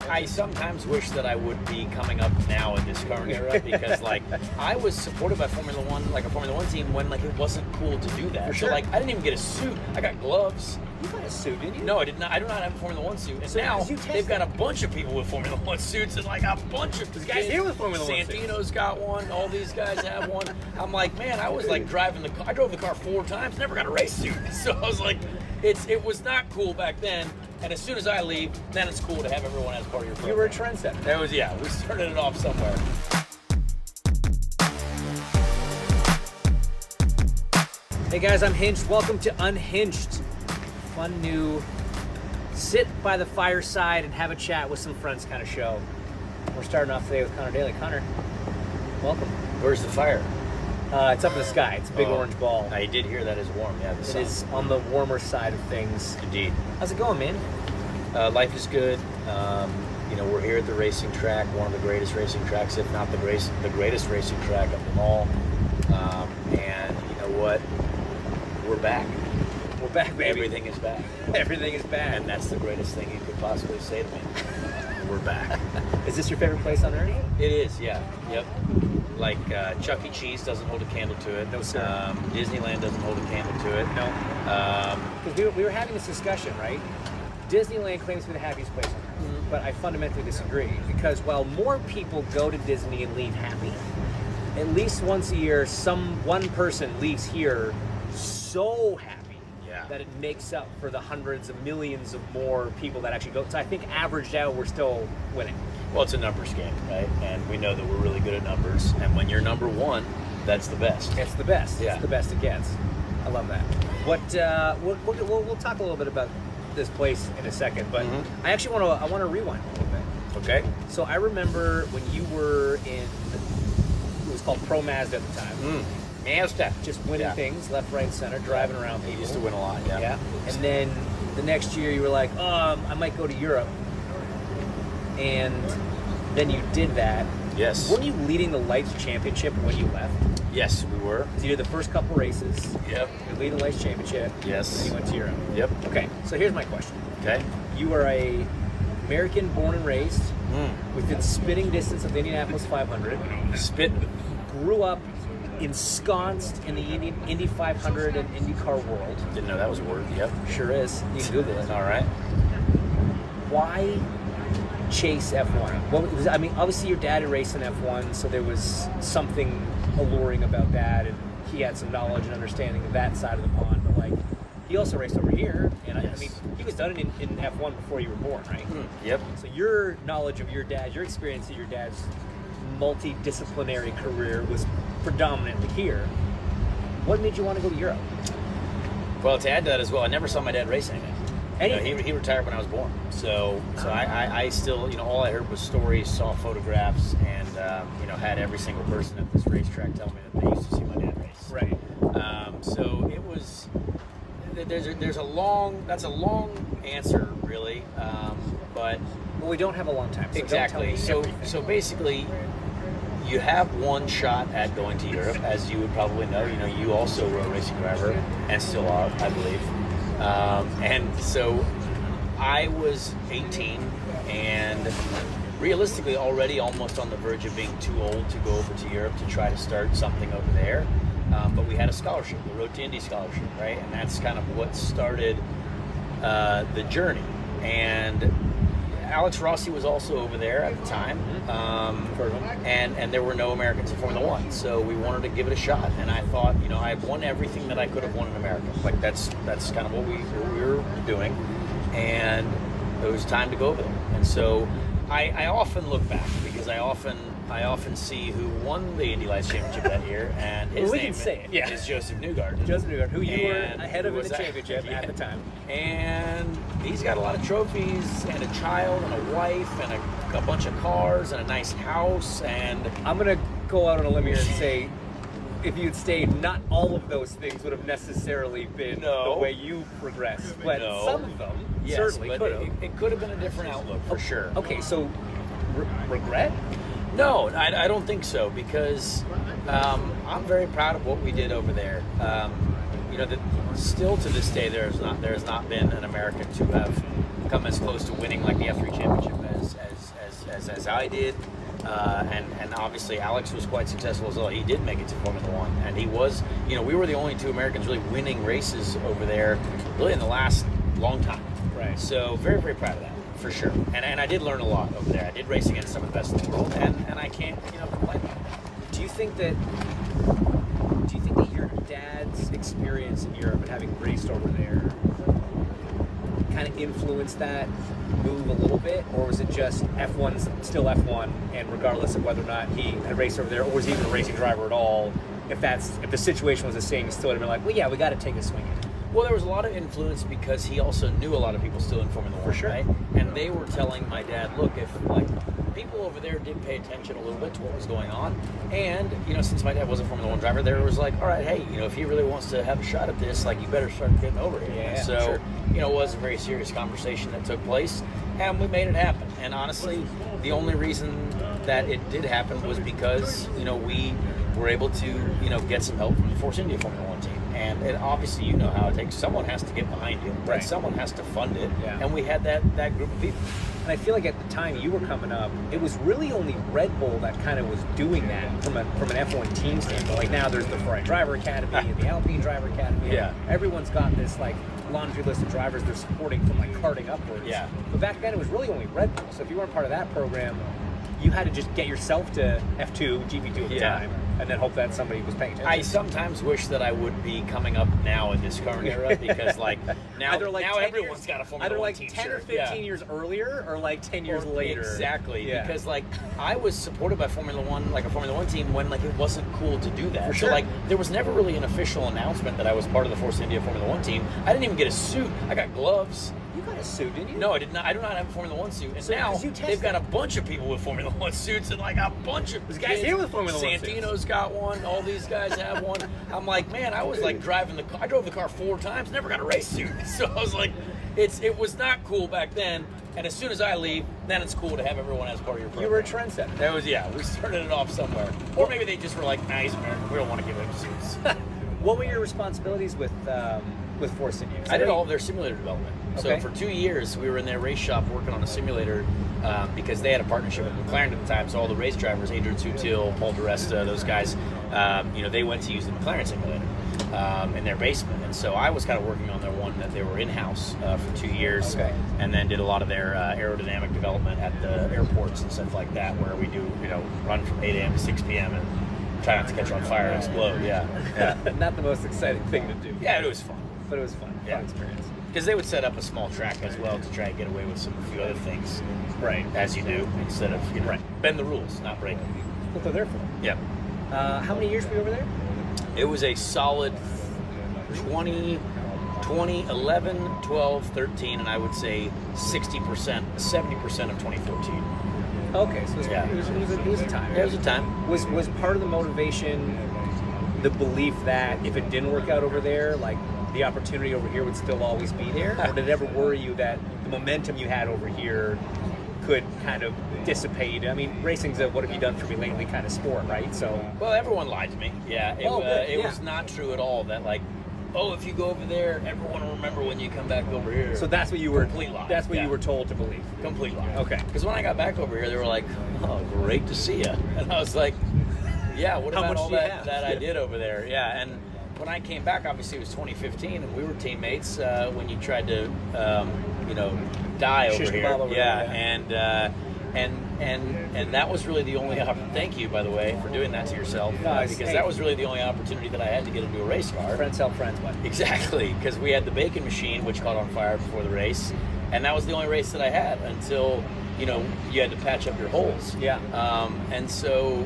I sometimes wish that I would be coming up now in this current era because, like, I was supported by Formula One, like a Formula One team, when like it wasn't cool to do that. Sure. So like, I didn't even get a suit. I got gloves. You got a suit, didn't you? No, I did not. I do not have a Formula One suit. And So, now 'cause you they've got a bunch of people with Formula One suits, and like a bunch of guys here with Formula One suits. Santino's got one. All these guys have one. I'm like, man, I was like driving the car. I drove the car 4 times, never got a race suit. So I was like, it was not cool back then. And as soon as I leave, then it's cool to have everyone as part of your program. You were a trendsetter. That was, yeah, we started it off somewhere. Hey guys, I'm Hinch. Welcome to Unhinged. Fun new sit by the fireside and have a chat with some friends kind of show. We're starting off today with Conor Daly. Conor, welcome. Where's the fire? It's up in the sky. It's a big orange ball. I did hear that is warm. Yeah, It is on the warmer side of things. Indeed. How's it going, man? Life is good. You know, we're here at the racing track, one of the greatest racing tracks, if not the greatest racing track of them all. And you know what? We're back. We're back, baby. Everything is back. Everything is back. And that's the greatest thing you could possibly say to me. We're back. Is this your favorite place on earth? It is, yeah. Yep. Like Chuck E. Cheese doesn't hold a candle to it. No, sir. Disneyland doesn't hold a candle to it. No. Because we were having this discussion, right? Disneyland claims to be the happiest place on earth, but I fundamentally disagree. Because while more people go to Disney and leave happy, at least once a year, one person leaves here so happy that it makes up for the hundreds of millions of more people that actually go. So I think averaged out, we're still winning. Well, it's a numbers game, right? And we know that we're really good at numbers. And when you're number one, that's the best. It's the best. Yeah. It's the best it gets. I love that. We'll talk a little bit about this place in a second, but I actually want to rewind a little bit. Okay. So I remember when you were in, it was called Pro Mazda at the time. Mazda. Just winning things left, right, center, driving around people. He used to win a lot, yeah. Yeah. And then the next year you were like, I might go to Europe. And then you did that. Yes. Weren't you leading the Lights Championship when you left? Yes, we were. Because you did the first couple races. Yep. You lead the Lights Championship. Yes. And you went to Europe. Yep. Okay, so here's my question. Okay. You are a American born and raised within spitting distance of the Indianapolis 500. Spitting. Grew up ensconced in the Indy 500 and IndyCar world. Didn't know that was a word. Yep. Sure is. You can Google it. All right. Why chase F1? Well, I mean, obviously your dad had raced in F1, so there was something alluring about that, and he had some knowledge and understanding of that side of the pond. But like, he also raced over here, and I mean, he was done in F1 before you were born, right? Yep. So your knowledge of your dad, your experience of your dad's multidisciplinary career was predominantly here. What made you want to go to Europe? Well, to add to that as well, I never saw my dad race anything. You know, he retired when I was born. So I still, you know, all I heard was stories, saw photographs, and you know, had every single person at this racetrack tell me that they used to see my dad race. Right. So it was. That's a long answer, really. But well, we don't have a long time. So exactly. So basically, you have one shot at going to Europe, as you would probably know. You know, you also were a racing driver and still are, I believe. And so I was 18 and realistically already almost on the verge of being too old to go over to Europe to try to start something over there. But we had a scholarship, the Road to Indy scholarship, right? And that's kind of what started the journey. And Alex Rossi was also over there at the time, and there were no Americans in Formula One, so we wanted to give it a shot. And I thought, you know, I've won everything that I could have won in America. Like that's kind of what we were doing, and it was time to go over there. And so I often look back because I often see who won the Indy Lights Championship that year, and his name is Joseph Newgarden. Joseph Newgarden, who you were ahead of in the championship at the time. And he's got a lot of trophies, and a child, and a wife, and a bunch of cars, and a nice house, and... I'm going to go out on a limb here and say, if you'd stayed, not all of those things would have necessarily been the way you progressed, but some of them certainly could have. It could have been a different outlook, for sure. Okay, so regret? No, I don't think so, because I'm very proud of what we did over there. You know, still to this day, there has not been an American to have come as close to winning like the F3 championship as as I did. And obviously Alex was quite successful as well. He did make it to Formula One, and he was, you know, we were the only two Americans really winning races over there, really in the last long time. Right. So very, very proud of that, for sure. And I did learn a lot over there. I did race against some of the best in the world, and I can't, you know, complain about it. Do you think that your dad's experience in Europe and having raced over there kind of influenced that move a little bit, or was it just F1's still F1, and regardless of whether or not he had raced over there, or was he even a racing driver at all, if the situation was the same, he still would have been like, well, yeah, we got to take a swing at it? Well, there was a lot of influence because he also knew a lot of people still in Formula One, sure. right? And they were telling my dad, look, if like people over there did pay attention a little bit to what was going on, and you know, since my dad was a Formula One driver, there was like, all right, hey, you know, if he really wants to have a shot at this, like, you better start getting over here. Yeah, so, sure. you know, it was a very serious conversation that took place, and we made it happen. And honestly, the only reason that it did happen was because, you know, we were able to, you know, get some help from the Force India Formula One team. And obviously, you know how it takes. Someone has to get behind you, right? Someone has to fund it, yeah. And we had that group of people. And I feel like at the time you were coming up, it was really only Red Bull that kind of was doing that from an F1 team standpoint. Like now there's the Ferrari Driver Academy and the Alpine Driver Academy. Yeah. Everyone's got this like laundry list of drivers they're supporting from like karting upwards. Yeah. But back then it was really only Red Bull. So if you weren't part of that program, you had to just get yourself to F2, GP2 at the time, and then hope that somebody was paying attention. I sometimes wish that I would be coming up now in this current era, because like now everyone's got a Formula One team either like 10 or shirt. 15 years earlier, or like 10 years later. Exactly, because like I was supported by Formula One, like a Formula One team, when like it wasn't cool to do that. For sure. So like there was never really an official announcement that I was part of the Force India Formula One team. I didn't even get a suit. I got gloves. You got a suit, didn't you? No, I did not. I do not have a Formula One suit. And so, now they've got a bunch of people with Formula One suits, and like a bunch of guys here with Formula One suits. Santino's got one. All these guys have one. I'm like, man, I was like driving the car. I drove the car 4 times, never got a race suit. So I was like, it was not cool back then. And as soon as I leave, then it's cool to have everyone as part of your program. You were a trendsetter. That was, we started it off somewhere. Or maybe they just were like, nah, he's American. We don't want to give him suits. What were your responsibilities with Force India? I did all of their simulator development. Okay. So for 2 years, we were in their race shop working on a simulator because they had a partnership with McLaren at the time. So all the race drivers, Adrian Sutil, Paul DiResta, those guys, you know, they went to use the McLaren simulator in their basement. And so I was kind of working on their one that they were in-house for 2 years, and then did a lot of their aerodynamic development at the airports and stuff like that, where we do, you know, run from 8 a.m. to 6 p.m. and try not to catch on fire and explode. Yeah. Not the most exciting thing to do. Yeah, it was fun. But it was fun. Yeah. Fun experience. Because they would set up a small track as well to try and get away with a few other things. Right. As you do, instead of, you know, bend the rules, not break them. What they're there for. Yeah. How many years were you over there? It was a solid 2011, 12, 13, and I would say 60%, 70% of 2014. Okay, so it was a time. It was a time. Was part of the motivation the belief that if it didn't work out over there, like the opportunity over here would still always be there? Or did it ever worry you that the momentum you had over here could kind of dissipate? I mean, racing's a what have you done for me lately kind of sport, right? So, well, everyone lied to me. Yeah, it was not true at all that like, oh, if you go over there, everyone will remember when you come back over here. So that's what you were. Complete lie. That's what you were told to believe. Complete lie. Okay. Because when I got back over here, they were like, "Oh, great to see you," and I was like, "Yeah, what about all that I did over there?" Yeah, and when I came back, obviously it was 2015, and we were teammates when you tried to, you know, die over here. And that was really the only opportunity. Thank you, by the way, for doing that to yourself. Because that was really the only opportunity that I had to get into a race car. Friends help friends win. Exactly, because we had the bacon machine, which caught on fire before the race, and that was the only race that I had until, you know, you had to patch up your holes. Yeah. And so,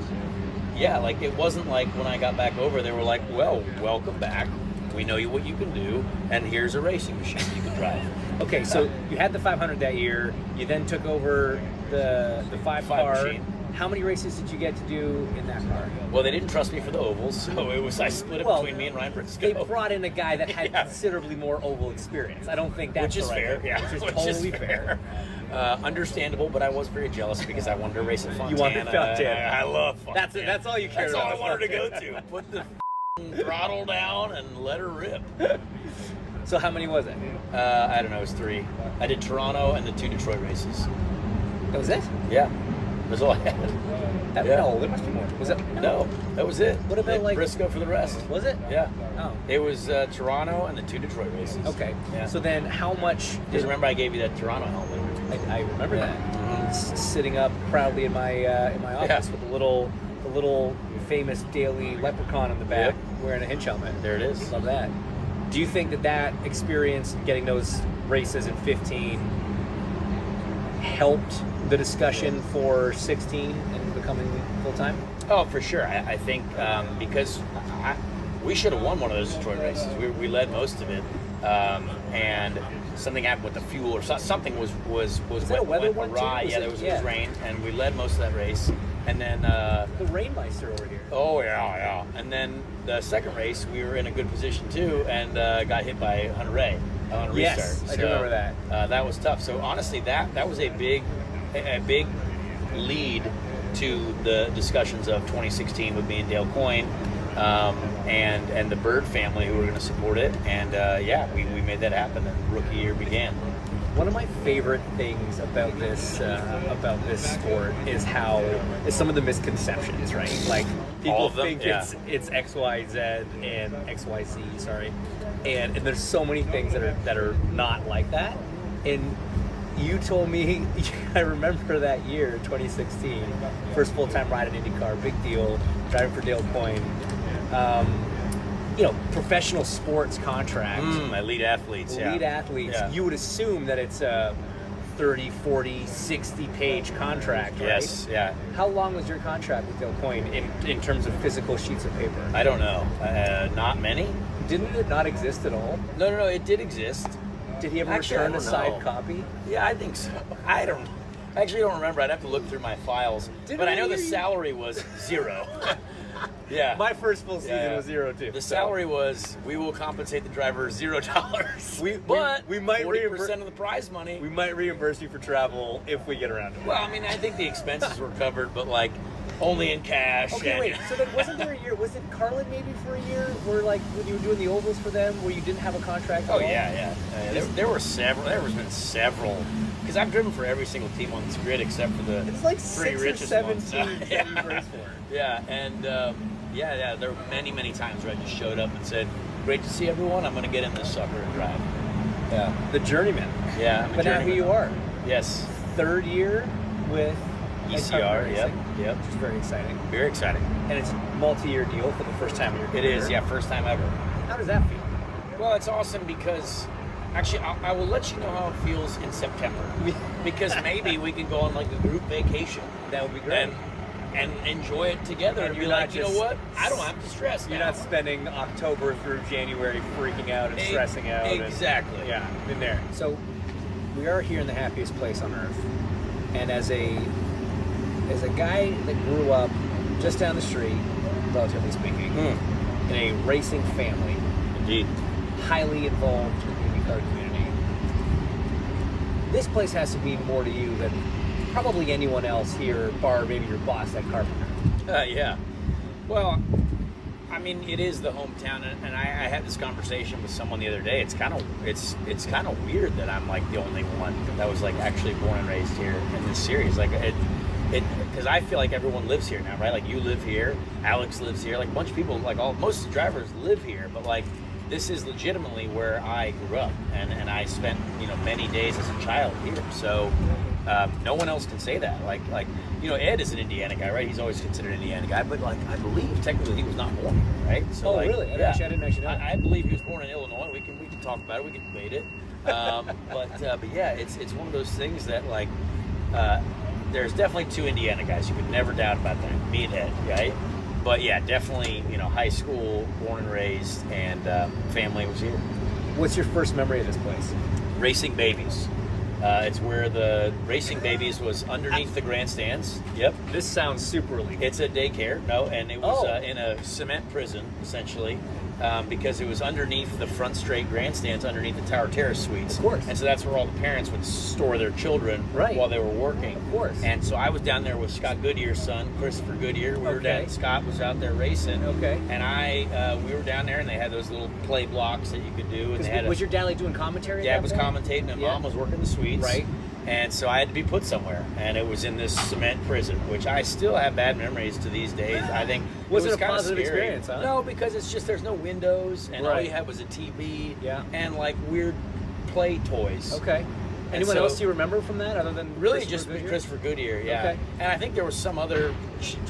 yeah, like it wasn't like when I got back over, they were like, well, welcome back. We know what you can do, and here's a racing machine you can drive. Okay, so you had the 500 that year. You then took over the 5 car. Machine. How many races did you get to do in that car? Well, they didn't trust me for the ovals, so it was I split it between me and Ryan Briscoe. They brought in a guy that had considerably more oval experience. I don't think that's which is fair. Yeah, which is totally fair. Understandable, but I was very jealous because I wanted to race at Fontana. You wanted Fontana. I love Fontana. That's all you cared about. That's all I wanted to go to. Put the throttle down and let her rip. So how many was it? I don't know. It was 3. I did Toronto and the 2 Detroit races. That was it? Yeah. That's all I had. No, there must be more. Was it? No, that was it. What about like Briscoe for the rest? Was it? Yeah. Oh. It was Toronto and the 2 Detroit races. Okay. Yeah. So then, how much? Because remember, I gave you that Toronto helmet. I remember that. Sitting up proudly in my office with the little famous Daly leprechaun on the back, wearing a Hinch helmet. There it is. Love that. Do you think that experience, getting those races in 15, helped the discussion for 16 and becoming full time? Oh, for sure. I think because we should have won one of those Detroit races. We led most of it, and something happened with the fuel or something was that a weather one awry. too? Yeah, it was rain, and we led most of that race. And then the Rainmeister over here. Oh yeah. And then the second race, we were in a good position too, and got hit by Hunter Ray on a restart. Yes, I do remember that. That was tough. So honestly, that was a big lead to the discussions of 2016 with me and Dale Coyne, and the Bird family who were going to support it. And we made that happen, and rookie year began. One of my favorite things about this sport is some of the misconceptions, right? Like people think it's XYZ and XYZ, sorry, and there's so many things that are not like that. And you told me, I remember that year, 2016, first full-time ride in IndyCar, big deal, driving for Dale Coyne. Professional sports contract. Elite athletes, Yeah. You would assume that it's a 30, 40, 60-page contract, right? Yes, yeah. How long was your contract with Dale Coyne in terms of physical sheets of paper? I don't know. Not many. Didn't it not exist at all? No, it did exist. Did he ever return a signed copy? Yeah, I think so. I actually don't remember. I'd have to look through my files. But I know the salary was 0. Yeah. My first full season was 0 too. The salary was, we will compensate the driver $0. But we might 40% of the prize money. We might reimburse you for travel if we get around to it. Well, I mean, I think the expenses were covered, but like only in cash. Okay, wait. So then, wasn't there a year? Was it Carlin maybe for a year, where like when you were doing the ovals for them, where you didn't have a contract? Oh yeah. There were several. There has been several. Because I've driven for every single team on this grid except for the it's like 3 6 richest or 7 ones. teams that you've raced for. Yeah, and there were many times where I just showed up and said, "Great to see everyone. I'm going to get in this sucker and drive." Yeah, the journeyman. Yeah, but now who you are? Yes. 3rd year with ECR. Yep. Which is very exciting. Very exciting. And it's a multi-year deal for the first time in your career. It is. Yeah, first time ever. How does that feel? Well, it's awesome because. Actually, I will let you know how it feels in September, because maybe we can go on like a group vacation. That would be great. And enjoy it together and be like, you know what? I don't have to stress now. You're not spending October through January freaking out and stressing out. Exactly. Yeah, been there. So we are here in the happiest place on earth, and as a guy that grew up just down the street, relatively speaking, in a racing family, indeed, highly involved in the IndyCar community, this place has to mean more to you than probably anyone else here, bar maybe your boss at Carpenter. Yeah. Well, I mean, it is the hometown, and I had this conversation with someone the other day. It's kind of weird that I'm like the only one that was like actually born and raised here in this series. Like because I feel like everyone lives here now, right? Like you live here, Alex lives here, like a bunch of people, like most of the drivers live here, but like this is legitimately where I grew up, and I spent many days as a child here. So no one else can say that. Like Ed is an Indiana guy, right? He's always considered an Indiana guy, but like I believe technically he was not born here, right? So, really? I didn't actually know. I believe he was born in Illinois. We can talk about it. We can debate it. But yeah, it's one of those things that like there's definitely 2 Indiana guys. You could never doubt about that. Me and Ed, right? But yeah, definitely, high school, born and raised, and family was here. What's your first memory of this place? Racing Babies. It's where the Racing Babies was underneath the grandstands. Yep. This sounds super illegal. It's a daycare. No, and it was in a cement prison, essentially, because it was underneath the front straight grandstands, underneath the Tower Terrace suites. Of course. And so that's where all the parents would store their children while they were working. Of course. And so I was down there with Scott Goodyear's son, Christopher Goodyear. We were down. Scott was out there racing. Okay. And we were down there, and they had those little play blocks that you could do. And they had was your dad like doing commentary? Dad was commentating, and Mom was working the suites. Right. And so I had to be put somewhere, and it was in this cement prison, which I still have bad memories to these days. I think was it a kind of positive scary. experience, huh? No, because it's just there's no windows, and all you had was a TV and like weird play toys. Okay. Anyone else you remember from that other than really just Christopher Goodyear? Yeah. Okay. And I think there was some other.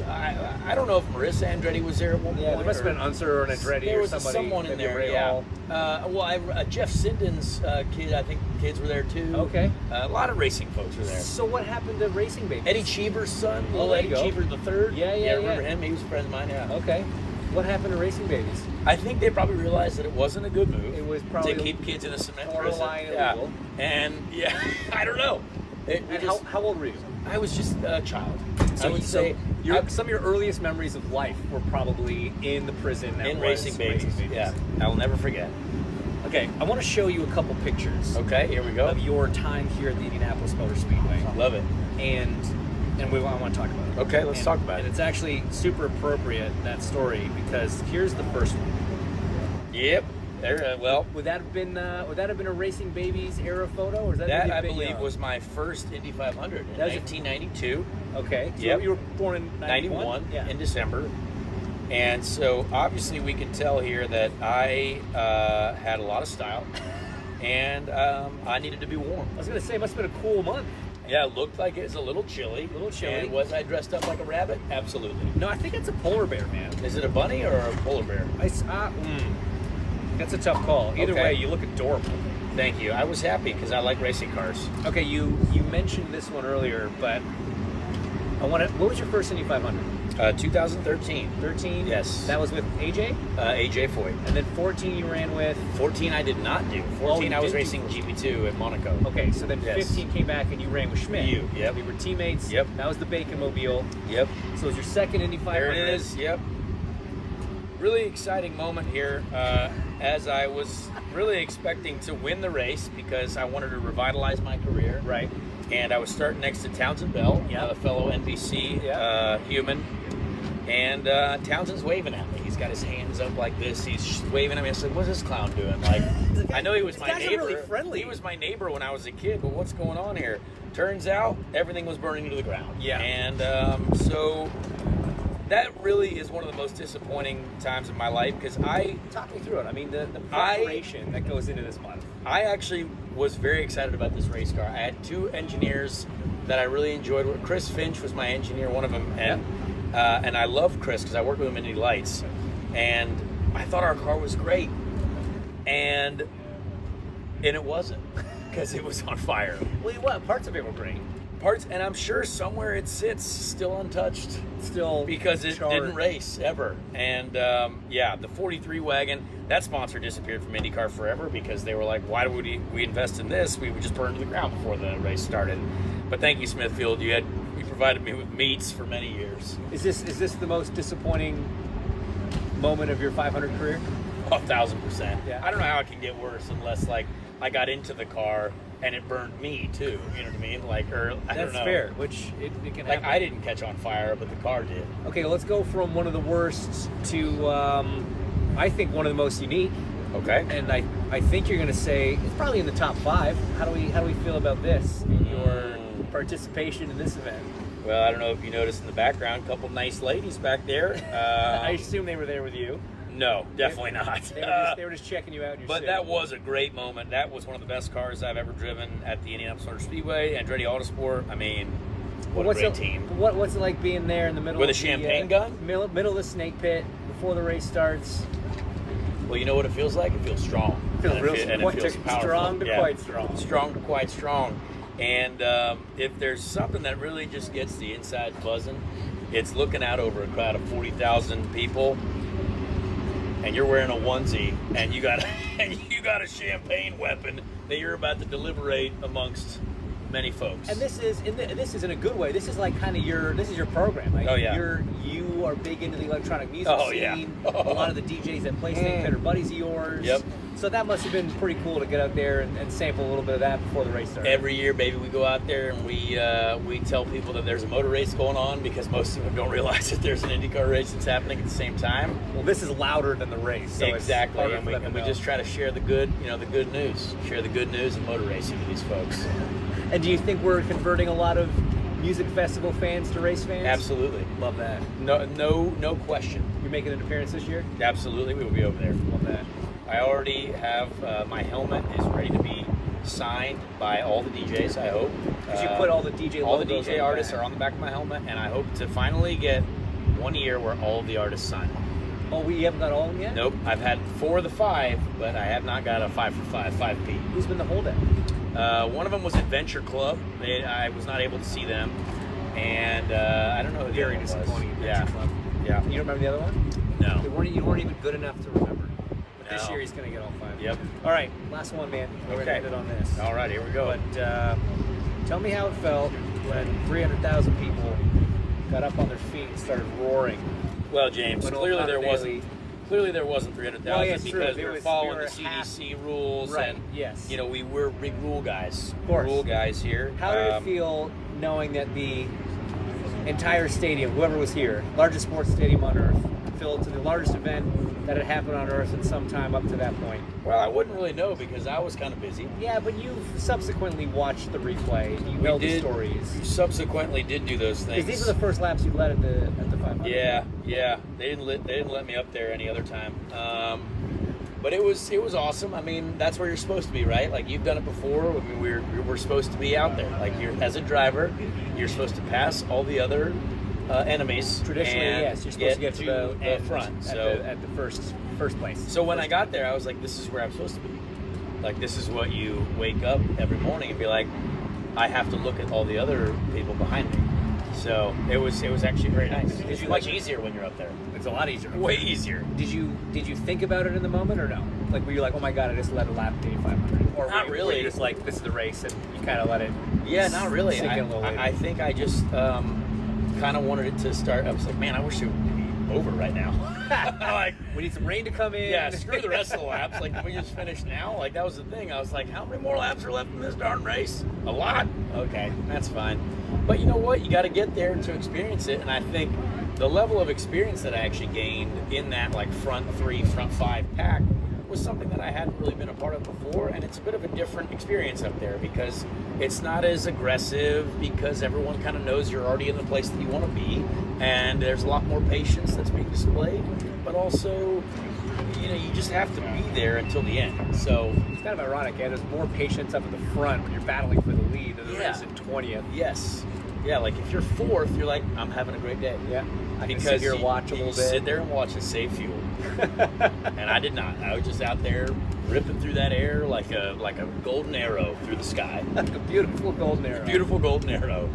I don't know if Marissa Andretti was there at one point. Yeah, there must have been Unser or an Andretti there or was somebody. Someone in there. Yeah. Jeff Sinden's kid. I think kids were there too. Okay. A lot of racing folks were there. So what happened to racing babies? Eddie Cheever's son, little Eddie Cheever the third. Yeah. Remember him? He was a friend of mine. Yeah. Okay. What happened to racing babies? I think they probably realized that it wasn't a good move. It was probably to keep kids in a cement prison. Borderline illegal. And I don't know. How old were you? I was just a child. So I would say some of your earliest memories of life were probably in the prison. In racing babies. Yeah, I'll never forget. Okay, I want to show you a couple pictures. Okay, here we go. Of your time here at the Indianapolis Motor Speedway. Love it. And I want to talk about it. Okay, let's talk about it. And it's actually super appropriate, that story, because here's the first one. Yep. There. Well, would that have been a Racing Babies era photo, or is that I believe was my first Indy 500 in 1992. Okay. So yep. You were born in 91 in December, and so obviously we can tell here that I had a lot of style, and I needed to be warm. I was going to say it must have been a cool month. Yeah, it looked like it was a little chilly. And was I dressed up like a rabbit? Absolutely. No, I think it's a polar bear, man. Is it a bunny or a polar bear? That's a tough call. Either way, you look adorable. Thank you. I was happy because I like racing cars. Okay, you mentioned this one earlier, but what was your first Indy 500? 2013. 13? Yes. That was with AJ? AJ Foyt. And then 14 you ran with? 14 I did not do. 14 I was racing GP2 at Monaco. Okay, so then 15 came back and you ran with Schmidt. Yep. We were teammates. Yep. That was the Bacon Mobile. Yep. So it was your second Indy 500. There it is. Yep. Really exciting moment here, as I was really expecting to win the race because I wanted to revitalize my career. Right. And I was starting next to Townsend Bell, a fellow NBC human. And Townsend's waving at me. He's got his hands up like this. He's waving at me. I said, "What's this clown doing?" Like, I know he was my neighbor. Really friendly. He was my neighbor when I was a kid. But what's going on here? Turns out everything was burning to the ground. Yeah. And so that really is one of the most disappointing times of my life because talk me through it. I mean, the preparation that goes into this month. I actually was very excited about this race car. I had two engineers that I really enjoyed. Chris Finch was my engineer, one of them, and I loved Chris because I worked with him in Indy Lights, and I thought our car was great, and it wasn't because it was on fire. Well, what parts of it were great. And I'm sure somewhere it sits still untouched, because it charred. Didn't race ever. And the 43 wagon, that sponsor disappeared from IndyCar forever because they were like, why would we invest in this? We would just burn to the ground before the race started. But thank you, Smithfield. You provided me with meats for many years. Is this the most disappointing moment of your 500 career? 1,000%. Yeah. I don't know how it can get worse unless like I got into the car and it burned me too. You know what I mean? I don't know. That's fair. Which it can happen. I didn't catch on fire, but the car did. Okay, let's go from one of the worst to I think one of the most unique. Okay. And I think you're going to say it's probably in the top 5. How do we feel about this in your participation in this event? Well, I don't know if you noticed in the background, a couple nice ladies back there. I assume they were there with you. No, definitely not. They were just checking you out. But that was a great moment. That was one of the best cars I've ever driven at the Indianapolis Motor Speedway, Andretti Autosport. I mean, what a great team. What's it like being there in the middle with of a champagne gun? Middle of the snake pit before the race starts? Well, you know what it feels like? It feels strong. It feels real powerful. Strong to quite strong. Strong to quite strong. And if there's something that really just gets the inside buzzing, it's looking out over a crowd of 40,000 people, and you're wearing a onesie, and you got a champagne weapon that you're about to deliberate amongst many folks. And this is in a good way. This is like kind of your program. Like you are big into the electronic music scene. A lot of the DJs that play Snake Pit are buddies of yours. Yep. So that must have been pretty cool to get out there and sample a little bit of that before the race started. Every year, baby, we go out there and we tell people that there's a motor race going on because most of them don't realize that there's an IndyCar race that's happening at the same time. Well, this is louder than the race. So exactly, and we just try to share the good, the good news. Share the good news of motor racing with these folks. And do you think we're converting a lot of music festival fans to race fans? Absolutely. Love that. No question. You're making an appearance this year? Absolutely, we will be over there. Love that. I already have my helmet is ready to be signed by all the DJs, I hope. Because you put all the DJ all the logos DJ on artists the back. are on the back of my helmet, and I hope to finally get 1 year where all of the artists sign. Oh, we haven't got all of them yet? Nope, I've had 4 of the 5, but I have not got a 5 for 5, 5P. Who's been the holdout? One of them was Adventure Club. I was not able to see them, and I don't know who the Very other one was. disappointing. Yeah, Club. yeah. You don't remember the other one? No. You weren't even good enough to remember. But this No. year he's going to get all 5. Yep. All right, last one, man. We're going to Okay. end it on this. All right, here we go. But tell me how it felt when 300,000 people got up on their feet and started roaring. Well, James, When clearly Conor there Daly- wasn't. Clearly there wasn't 300,000 Well, yeah, it's true. because There we're was- following we were the CDC half- rules, Right, and yes. you know we're big rule guys. Of course. Rule guys here. How did it feel knowing that the entire stadium, whoever was here, largest sports stadium on earth, filled to the largest event that had happened on earth in some time up to that point? Well, I wouldn't really know because I was kind of busy. Yeah, but you've subsequently watched the replay. You know the You stories. subsequently did do those things. Because these were the first laps you led at the 500. Yeah. They didn't let me up there any other time. But it was awesome. I mean, that's where you're supposed to be, right? Like you've done it before. I mean, we're supposed to be out there. Like as a driver, you're supposed to pass all the other enemies. Traditionally, and yes, you're supposed to get to the end front. at, So at the first place. So when I got there, I was like, this is where I'm supposed to be. Like, this is what you wake up every morning and be like, I have to look at all the other people behind me. So it was actually very nice. It's much easier when you're up there. It's a lot easier. Way easier. Did you think about it in the moment or no? Like, were you like, oh my god, I just led a lap at 8,500? Or Not were really. you just like, this is the race, and you kind of let it? Yeah, not really. sink in a little later? I think I just kind of wanted it to start. I was like, man, I wish it would be over right now. Like, we need some rain to come in. yeah, screw the rest of the laps. Like, can we just finish now? Like, that was the thing. I was like, how many more laps are left in this darn race? A lot. Okay, that's fine. But you know what? You got to get there to experience it. And I think the level of experience that I actually gained in that like front 3, front 5 pack was something that I hadn't really been a part of before, and it's a bit of a different experience up there because it's not as aggressive because everyone kind of knows you're already in the place that you want to be, and there's a lot more patience that's being displayed, but also, you know, you just have to be there until the end. So It's kind of ironic, yeah. There's more patience up at the front when you're battling for the lead than there Yeah. is in 20th. yes, yeah, like if you're 4th, you're like, I'm having a great day. Yeah. I can Because sit here and watch a you little bit. sit there and watch and save fuel. And I did not. I was just out there ripping through that air like a golden arrow through the sky. A beautiful golden arrow. Beautiful golden arrow.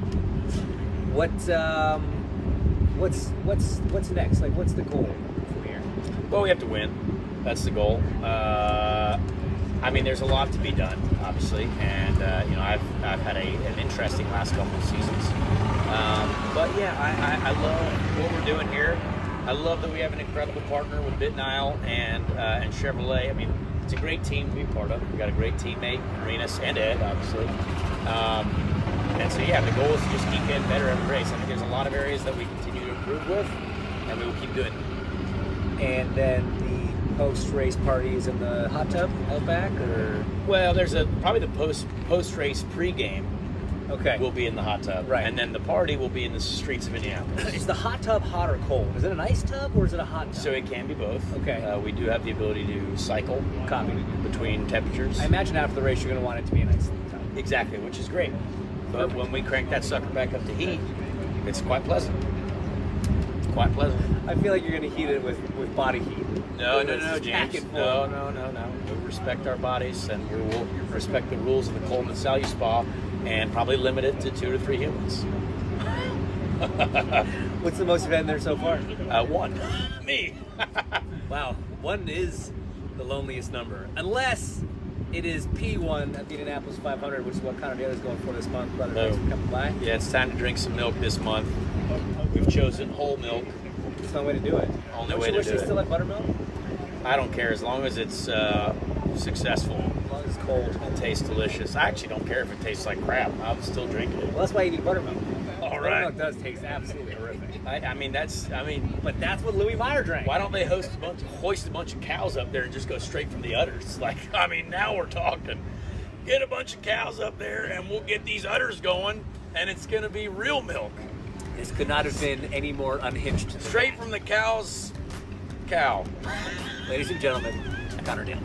What's next? Like, what's the goal from here? Well, we have to win. That's the goal. I mean, there's a lot to be done, obviously, and you know, I've had an interesting last couple of seasons. But yeah, I love what we're doing here. I love that we have an incredible partner with BitNile and Chevrolet. I mean, it's a great team to be part of. We've got a great teammate, Arenas, and Ed, obviously. And so, yeah, the goal is to just keep getting better every race. I think there's a lot of areas that we continue to improve with, and we will keep doing it. And then the post-race parties in the hot tub out back, or? Well, there's probably the post-race pregame Okay. will be in the hot tub. Right. And then the party will be in the streets of Indianapolis. Is the hot tub hot or cold? Is it an ice tub or is it a hot tub? So it can be both. Okay. We do have the ability to cycle Copy. between temperatures. I imagine after the race you're going to want it to be an ice tub. Exactly, which is great. But when we crank that sucker back up to heat, it's quite pleasant. It's quite pleasant. I feel like you're going to heat it with body heat. No, It's just James. packed full. No. We'll respect our bodies, and we'll respect the rules of the Coleman Salute Spa, and probably limit it to 2 to 3 humans. What's the most you've had in there so far? 1. Me. Wow, 1 is the loneliest number. Unless it is P1 at the Indianapolis 500, which is what Conor Daly is going for this month. Brother, No. thanks for coming by. Yeah, it's time to drink some milk this month. We've chosen whole milk. It's the only way to do it. Only Don't way you to wish do they it. still had buttermilk? I don't care as long as it's successful As long as it's cold. and tastes delicious. I actually don't care if it tastes like crap. I'll still drink it. Well, that's why you need buttermilk. All right. Buttermilk does taste absolutely horrific. But But that's what Louis Meyer drank. why don't they hoist a bunch of cows up there and just go straight from the udders? Like, I mean, now we're talking. get a bunch of cows up there and we'll get these udders going and it's going to be real milk. This could not have been any more unhinged. Straight from the cow's cow. Ladies and gentlemen, Conor Daly.